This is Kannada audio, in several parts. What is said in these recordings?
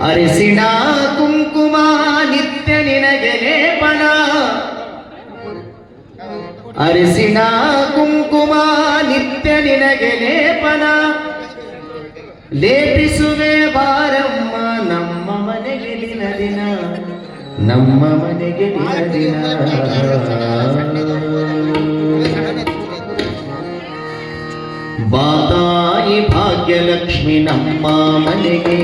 ಅರಿಸಿಣ ಕುಂಕುಮ ನಿತ್ಯ ನಿನಗೆ ಲೇಪನ, ಅರಿಸಿಣ ಕುಂಕುಮ ನಿತ್ಯ ನಿನಗೆ ಲೇಪನ, ಲೇಪಿಸುವೆ ಬಾರಮ್ಮ ನಮ್ಮ ಮನೆಗೆ ದಿನ ದಿನ, ನಮ್ಮ ಮನೆಗೆ ದಿನ ದಿನ. ಬಾತಾಯಿ ಭಾಗ್ಯಲಕ್ಷ್ಮಿ ನಮ್ಮ ಮನೆಗೆ,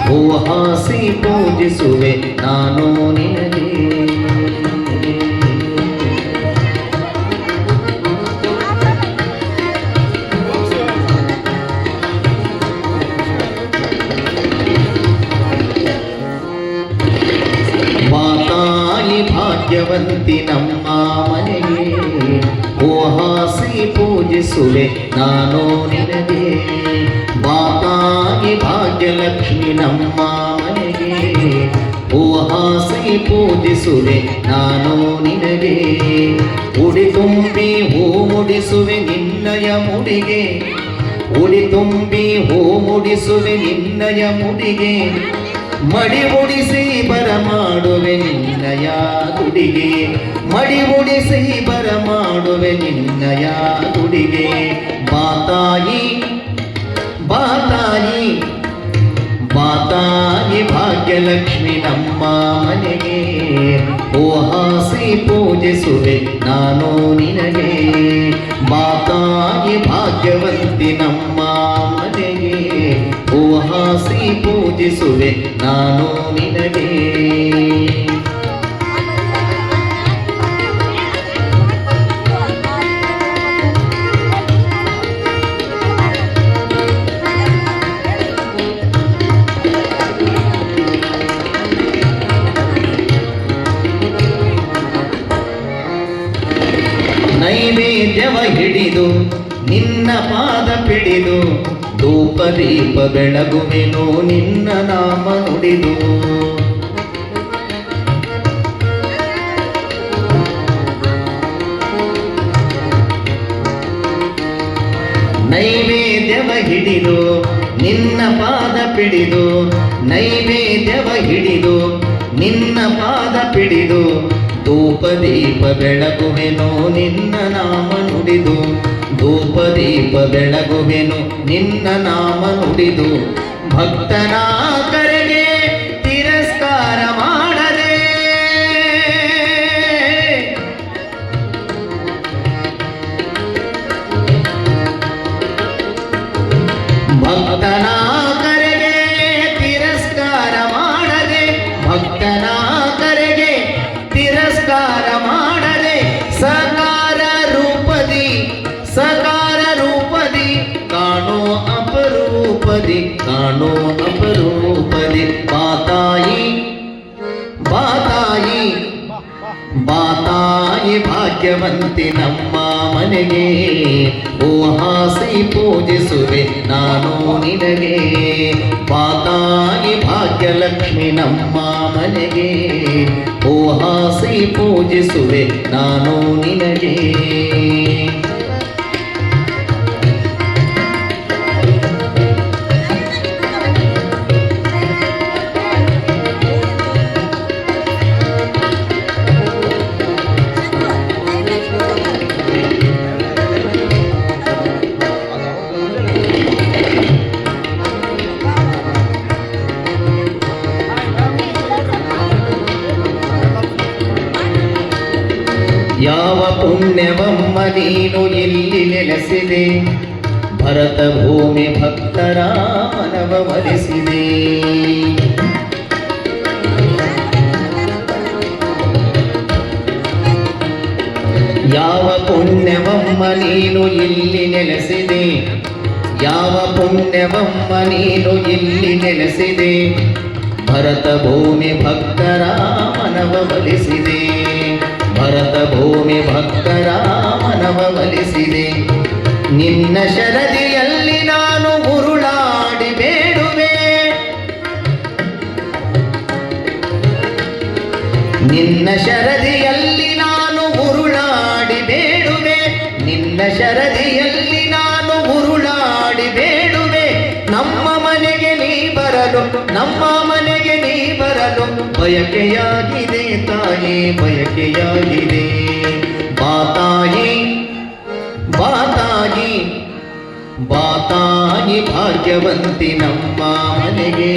ಹೂ ಹಾಸಿ ಪೂಜಿಸುವೆ ನಾನು ನಿನಗೆ. ಬಾತಾಯಿ ಭಾಗ್ಯವಂತಿ ನಮ್ಮ ಮನೆಗೆ, ಹೂ ಹಾಸಿ ಪೂಜಿಸುವೆ ನಾನು ನಿನಗೆ. ಬಾತಾಯಿ ಭಾಗ್ಯಲಕ್ಷ್ಮಿ ನಮ್ಮ ಮನೆಗೆ, ಹೂ ಹಾಸಿ ಪೂಜಿಸುವೆ ನಾನು ನಿನಗೆ. ಉಡಿ ತುಂಬಿ ಹೂ ಮುಡಿಸುವೆ ನಿನ್ನಯ ಮುಡಿಗೆ, ಉಡಿ ತುಂಬಿ ಹೂ ಮುಡಿಸುವೆ ನಿನ್ನಯ ಮುಡಿಗೆ, ಮಡಿ ಉಡಿಸಿ ಬರಮಾಡುವೆ ನಿನ್ನಯ ಗುಡಿಗೆ, ಮಡಿ ಉಡಿಸಿ ಬರಮಾಡುವೆ ನಿನ್ನಯ ಗುಡಿಗೆ. ಬಾತಾಯಿ ಬಾತಾಯಿ ಬಾತಾಯಿ ಭಾಗ್ಯಲಕ್ಷ್ಮಿ ನಮ್ಮ ಮನೆಗೆ, ಹೂ ಹಾಸಿ ಪೂಜಿಸುವೆ ನಾನು ನಿನಗೆ. ಬಾತಾಯಿ ಭಾಗ್ಯವಂತಿ ನಮ್ಮ ಮನೆಗೆ, ಹೂ ಹಾಸಿ ಪೂಜಿಸುವೆ ನಾನು ನಿನಗೆ. ನೈವೇದ್ಯವ ಹಿಡಿದು ನಿನ್ನ ಪಾದ ಪಿಡಿದು, ಧೂಪ ದೀಪ ಬೆಳಗುವೆನು ನಿನ್ನ ನಾಮ ನುಡಿದು. ನೈವೇದ್ಯವ ಹಿಡಿದು ನಿನ್ನ ಪಾದ ಪಿಡಿದು, ನೈವೇದ್ಯವ ಹಿಡಿದು ನಿನ್ನ ಪಾದ ಪಿಡಿದು, ಧೂಪ ದೀಪ ಬೆಳಗುವೆನು ನಿನ್ನ ನಾಮ ನುಡಿದು. ಧೂಪ ದೀಪ ಬೆಳಗುವೆನು ನಿನ್ನ ನಾಮ ನುಡಿದು. ಭಕ್ತನ ಕರೆಗೆ ತಿರಸ್ಕಾರ ಮಾಡದೆ, ಭಕ್ತನ ಕರೆಗೆ ತಿರಸ್ಕಾರ ಮಾಡದೆ, ಭಕ್ತನ ಕರೆಗೆ ತಿರಸ್ಕಾರ ಮಾಡದೆ, ಸಕಾರ ರೂಪದಿ ಸಕಾರ ರೂಪದಿ ಕಾಣೋ ಅಪರೂಪದಿ, ಕಾಣೋ ಅಪರೂಪದಿ. ಬಾತಾಯಿ ಬಾತಾಯಿ ಬಾತಾಯಿ ಭಾಗ್ಯವಂತಿ ನಮ್ಮ ಮನೆಗೆ, ಹೂ ಹಾಸಿ ಪೂಜಿಸುವೆ ನಾನು ನಿನಗೆ. ಬಾತಾಯಿ ಭಾಗ್ಯಲಕ್ಷ್ಮಿ ನಮ್ಮ ಮನೆಗೆ, ಹೂ ಹಾಸಿ ಪೂಜಿಸುವೆ ನಾನು ನಿನಗೆ. ಯಾವ ಪುಣ್ಯವಮ್ಮ ನೀನು ಇಲ್ಲಿ ನೆಲೆಸಿದೆ, ಭರತ ಭೂಮಿ ಭಕ್ತರ ಮನವ ಮರೆಸಿದೆ. ಯಾವ ಪುಣ್ಯವಮ್ಮ ನೀನು ಇಲ್ಲಿ ನೆಲೆಸಿದೆ, ಯಾವ ಪುಣ್ಯವಮ್ಮ ನೀನು ಇಲ್ಲಿ ನೆಲೆಸಿದೆ, ಭರತ ಭೂಮಿ ಭಕ್ತರ ಮನವ ಮರೆಸಿದೆ. ಭರತ ಭೂಮಿ ಭಕ್ತರ ಮನವ ಮರೆಸಿದೆ. ನಿನ್ನ ಶರದಿಯಲ್ಲಿ ನಾನು ಉರುಳಾಡಿ ಬೇಡುವೆ, ನಿನ್ನ ಶರದಿಯಲ್ಲಿ ನಾನು ಉರುಳಾಡಿ ಬೇಡುವೆ. ಬರಲು ಬಯಕೆಯಾಗಿದೆ ತಾಯಿ ಬಯಕೆಯಾಗಿದೆ. ಬಾತಾಯಿ ಬಾತಾಯಿ ಬಾತಾಯಿ ಭಾಗ್ಯವಂತಿ ನಮ್ಮ ಮನೆಗೆ,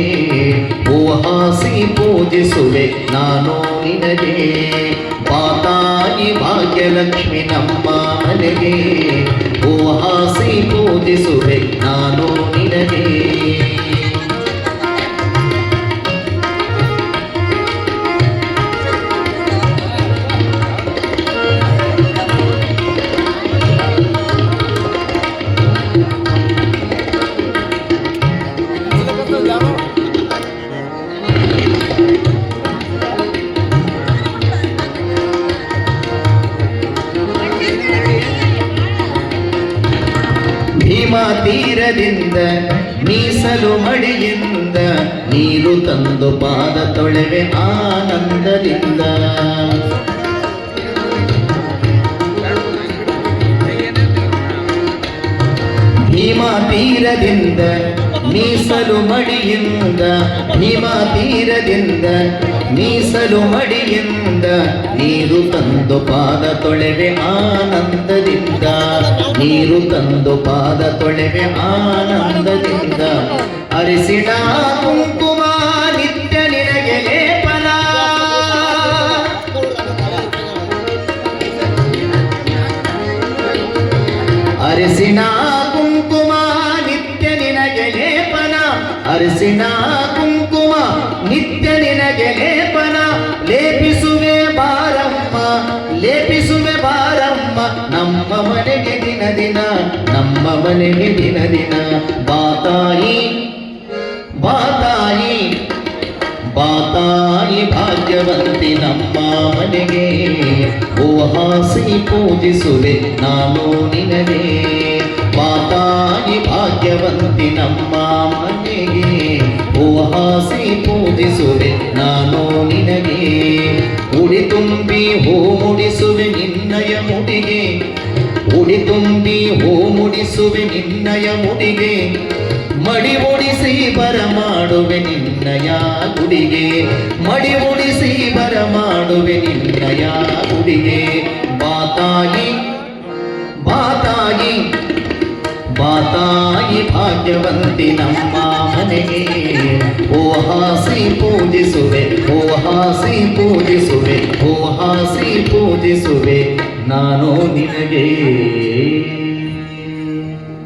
ಹೂಹಾಸಿ ಪೂಜಿಸುವೆ ನಾನು ನಿನಗೆ. ಬಾತಾಯಿ ಭಾಗ್ಯಲಕ್ಷ್ಮಿ ನಮ್ಮ ಮನೆಗೆ, ಹೂಹಾಸಿ ಪೂಜಿಸುವೆ ನಾನು ನಿನಗೆ. ಭೀಮಾ ತೀರದಿಂದ ಮೀಸಲು ಮಡಿಯಿಂದ ನೀರು ತಂದು ಪಾದ ತೊಳೆವೆ ಆನಂದದಿಂದ. ಭೀಮಾ ತೀರದಿಂದ ಮೀಸಲು ಮಡಿಯಿಂದ, ಭೀಮಾ ತೀರದಿಂದ ಮೀಸಲು ಮಡಿಯಿಂದ ನೀರು ತಂದು ಪಾದ ತೊಳೆವೆ ಆನಂದದಿಂದ, ನೀರು ತಂದು ಪಾದ ತೊಳೆವೆ ಆನಂದದಿಂದ. ಅರಿಸಿಣ ಕುಂಕುಮ ನಿತ್ಯ ನಿನಗೆ ಲೇಪನ, ಅರಿಸಿಣ ಕುಂಕುಮ ನಿತ್ಯ ನಿನಗೆ ಲೇಪನ, ಅರಿಸಿಣ ಕುಂಕುಮ ನಿತ್ಯ ನಿನಗೆ ಲೇಪನ. ಲೇಪಿಸುವೆ ಬಾರಮ್ಮ ಲೇಪಿಸುವೆ ಬಾರಮ್ಮ ನಮ್ಮ ಮನೆಗೆ ದಿನ ದಿನ, ನಮ್ಮ ಮನೆಗೆ ದಿನ ದಿನ. ಬಾತಾಯಿ ಬಾತಾಯಿ ಬಾತಾಯಿ ಭಾಗ್ಯವಂತಿ ನಮ್ಮ ಮನೆಗೆ, ಹೂಹಾಸಿ ಪೂಜಿಸುವೆ ನಾನು ನಿನಗೆ. ಬಾತಾಯಿ ಭಾಗ್ಯವಂತಿ ನಮ್ಮ ಮನೆಗೆ, ಹೂಹಾಸಿ ಪೂಜಿಸುವೆ ನಾನು ನಿನಗೆ. ಉಡಿ ತುಂಬಿ ಹೂ ಮುಡಿಸುವೆ ನಿನ್ನಯ ಮುಡಿಗೆ, ಉಡಿ ತುಂಬಿ ಹೂ ಮುಡಿಸುವೆ ನಿನ್ನಯ ಮುಡಿಗೆ. ಮಡಿ ಉಡಿಸಿ ಬರ ಮಾಡುವೆ ನಿನ್ನಯ ಗುಡಿಗೆ, ಮಡಿ ಉಡಿಸಿ ಬರ ಮಾಡುವೆ ನಿನ್ನಯ ಗುಡಿಗೆ. ಬಾತಾಯಿ ಬಾತಾಯಿ ಬಾತಾಯಿ ಭಾಗ್ಯವಂತಿ ನಮ್ಮ ಮನೆಗೆ, ಹೂಹಾಸಿ ಪೂಜಿಸುವೆ ಹೂಹಾಸಿ ಪೂಜಿಸುವೆ ಹೂಹಾಸಿ ಪೂಜಿಸುವೆ ನಾನು ನಿನಗೆ.